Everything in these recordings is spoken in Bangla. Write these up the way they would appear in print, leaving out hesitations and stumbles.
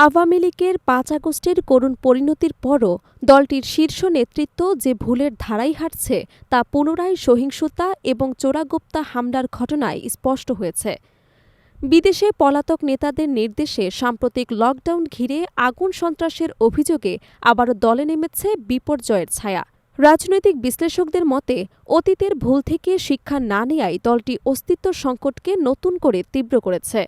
আওয়ামী লীগের ৫ আগস্টের করুণ পরিণতির পরও দলটির শীর্ষ নেতৃত্ব যে ভুলের ধারায় হাঁটছে তা পুনরায় সহিংসতা এবং চোরাগোপ্তা হামলার ঘটনায় স্পষ্ট হয়েছে। বিদেশে পলাতক নেতাদের নির্দেশে সাম্প্রতিক লকডাউন ঘিরে আগুন সন্ত্রাসের অভিযোগে আবারও দলে নেমেছে বিপর্যয়ের ছায়া। রাজনৈতিক বিশ্লেষকদের মতে অতীতের ভুল থেকে শিক্ষা না নেয়াই দলটি অস্তিত্ব সংকটকে নতুন করে তীব্র করেছে।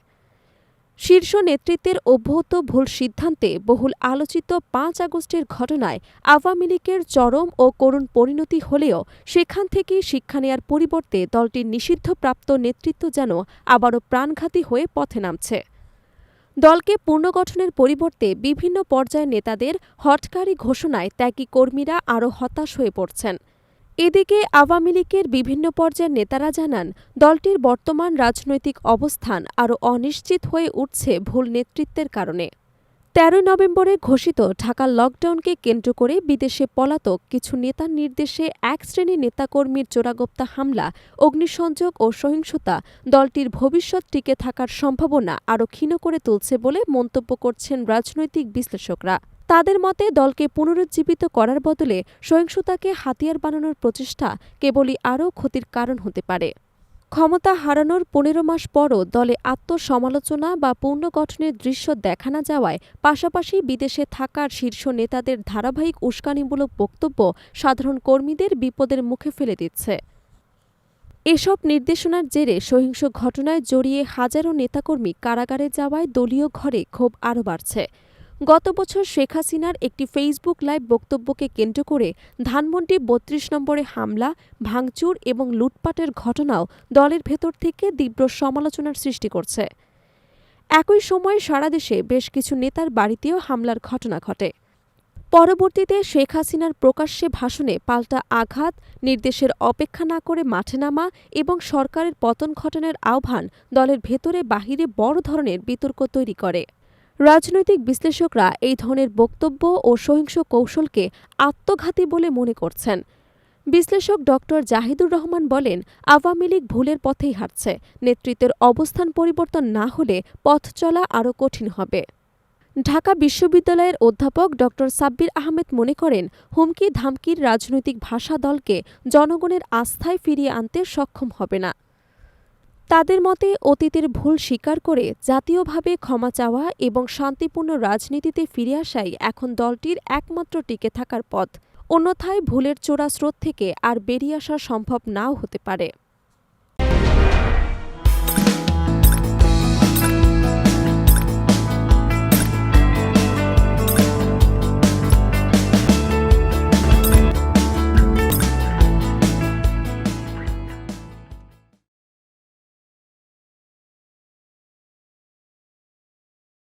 শীর্ষ নেতৃত্বের অব্যাহত ভুল সিদ্ধান্তে বহুল আলোচিত ৫ আগস্টের ঘটনায় আওয়ামী লীগের চরম ও করুণ পরিণতি হলেও সেখান থেকেই শিক্ষা নেয়ার পরিবর্তে দলটির নিষিদ্ধপ্রাপ্ত নেতৃত্ব যেন আবারও প্রাণঘাতী হয়ে পথে নামছে। দলকে পুনর্গঠনের পরিবর্তে বিভিন্ন পর্যায়ের নেতাদের হঠকারী ঘোষণায় ত্যাগী কর্মীরা আরও হতাশ হয়ে পড়ছেন। এদিকে আওয়ামী লীগের বিভিন্ন পর্যায়ের নেতারা জানান, দলটির বর্তমান রাজনৈতিক অবস্থান আরও অনিশ্চিত হয়ে উঠছে ভুল নেতৃত্বের কারণে। ১৩ নভেম্বরে ঘোষিত ঢাকার লকডাউনকে কেন্দ্র করে বিদেশে পলাতক কিছু নেতার নির্দেশে এক শ্রেণীর নেতাকর্মীর চোরাগোপ্তা হামলা, অগ্নিসংযোগ ও সহিংসতা দলটির ভবিষ্যৎ টিকে থাকার সম্ভাবনা আরও ক্ষীণ করে তুলছে বলে মন্তব্য করছেন রাজনৈতিক বিশ্লেষকরা। তাদের মতে দলকে পুনরুজ্জীবিত করার বদলে সহিংসতাকে হাতিয়ার বানানোর প্রচেষ্টা কেবলই আরও ক্ষতির কারণ হতে পারে। ক্ষমতা হারানোর ১৫ মাস পরও দলে আত্মসমালোচনা বা পুনর্গঠনের দৃশ্য দেখা না যাওয়ায় পাশাপাশি বিদেশে থাকার শীর্ষ নেতাদের ধারাবাহিক উস্কানিমূলক বক্তব্য সাধারণ কর্মীদের বিপদের মুখে ফেলে দিচ্ছে। এসব নির্দেশনার জেরে সহিংস ঘটনায় জড়িয়ে হাজারো নেতাকর্মী কারাগারে যাওয়ায় দলীয় ঘরে ক্ষোভ আরও বাড়ছে। গত বছর শেখ হাসিনার একটি ফেসবুক লাইভ বক্তব্যকে কেন্দ্র করে ধানমন্ডি ৩২ নম্বরে হামলা, ভাঙচুর এবং লুটপাটের ঘটনাও দলের ভেতর থেকে তীব্র সমালোচনার সৃষ্টি করছে। একই সময়ে সারা দেশে বেশ কিছু নেতার বাড়িতেও হামলার ঘটনা ঘটে। পরবর্তীতে শেখ হাসিনার প্রকাশ্যে ভাষণে পাল্টা আঘাত, নির্দেশের অপেক্ষা না করে মাঠে নামা এবং সরকারের পতন ঘটানোর আহ্বান দলের ভেতরে বাহিরে বড় ধরনের বিতর্ক তৈরি করে। রাজনৈতিক বিশ্লেষকরা এই ধরনের বক্তব্য ও সহিংস কৌশলকে আত্মঘাতী বলে মনে করছেন। বিশ্লেষক ড. জাহিদুর রহমান বলেন, আওয়ামী লীগ ভুলের পথেই হাঁটছে। নেতৃত্বের অবস্থান পরিবর্তন না হলে পথ চলা আরও কঠিন হবে। ঢাকা বিশ্ববিদ্যালয়ের অধ্যাপক ড. সাব্বির আহমেদ মনে করেন, হুমকি ধামকির রাজনৈতিক ভাষা দলকে জনগণের আস্থায় ফিরিয়ে আনতে সক্ষম হবে না। তাদের মতে অতীতের ভুল স্বীকার করে জাতীয়ভাবে ক্ষমা চাওয়া এবং শান্তিপূর্ণ রাজনীতিতে ফিরে আসাই এখন দলটির একমাত্র টিকে থাকার পথ। অন্যথায় ভুলের চোরা স্রোত থেকে আর বেরিয়ে আসা সম্ভব নাও হতে পারে।